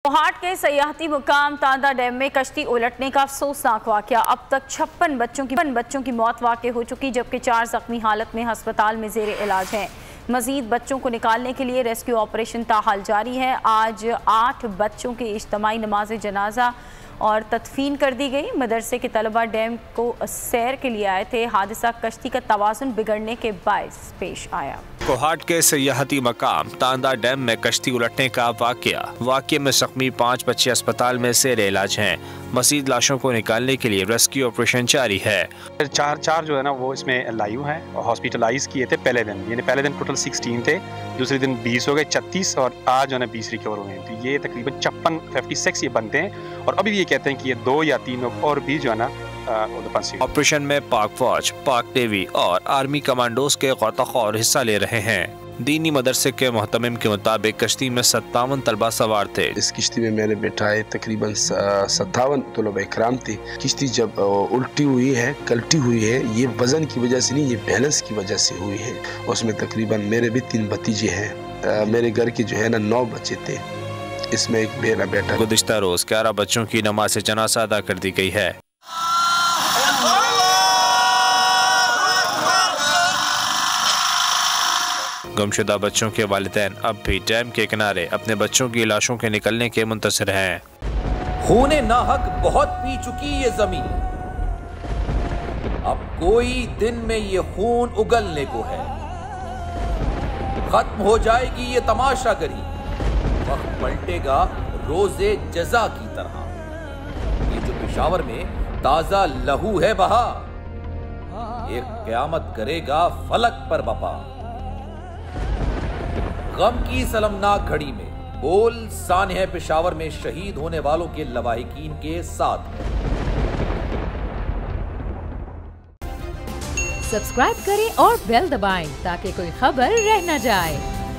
कोहाट के सयाहती मुकाम तांदा डैम में कश्ती उलटने का अफसोसनाक वाकया। अब तक 56 बच्चों की मौत वाक़ हो चुकी, जबकि 4 जख्मी हालत में अस्पताल में जेर इलाज हैं। मजीद बच्चों को निकालने के लिए रेस्क्यू ऑपरेशन ताहाल जारी है। आज 8 बच्चों की इज्तमाई नमाज जनाजा और तदफीन कर दी गई। मदरसे के तलबा डैम को सैर के लिए आए थे। हादसा कश्ती का तवाज़ुन बिगड़ने के बायस पेश आया। कोहाट के सयाहती मकाम तांदा डैम में कश्ती उलटने का वाक़या में जख्मी 5 बच्चे अस्पताल में जेर इलाज हैं। मज़ीद लाशों को निकालने के लिए रेस्क्यू ऑपरेशन जारी है। चार जो है ना वो इसमें लाइव हैं और हॉस्पिटलाइज किए थे पहले दिन, यानी पहले दिन टोटल 16 थे, दूसरे दिन 20 हो गए, 36 और आज जो है 20 रिकवर हुए हैं। तो ये तकरीबन 56 ये बनते हैं और अभी भी ये कहते हैं कि ये 2 या 3 लोग और भी जो है ना ऑपरेशन में पाक फौज, पाक नेवी और आर्मी कमांडोज के गौताखोर हिस्सा ले रहे हैं। दीनी मदरसे के मोहतमिम के मुताबिक कश्ती में 57 तलबा सवार थे। इस किश्ती में मैंने बैठाए तकरीबन 57 तलबा इकराम थे। किश्ती जब उल्टी हुई है, कल्टी हुई है, ये वजन की वजह से नहीं, ये बैलेंस की वजह से हुई है। उसमें तकरीबन मेरे भी 3 भतीजे हैं। मेरे घर के जो है ना 9 बच्चे थे, इसमें एक मेरा बेटा। गुज़िश्ता रोज 11 बच्चों की नमाज जनाजा अदा कर दी गई है। गुमशुदा बच्चों के वालिदैन अब भी डैम के किनारे अपने बच्चों की लाशों के निकलने के मुंतज़िर हैं। खूने नाहक बहुत पी चुकी ये जमीन, अब कोई दिन में ये खून उगलने को है। खत्म हो जाएगी ये तमाशागरी, वक्त पलटेगा रोजे जजा की तरह। ये जो पेशावर में ताजा लहू है बहा, एक क़यामत करेगा फलक पर बपा। गम की सलमनाक घड़ी में बोल सानह पेशावर में शहीद होने वालों के लवाहिकीन के साथ। सब्सक्राइब करें और बेल दबाएं ताकि कोई खबर रह न जाए।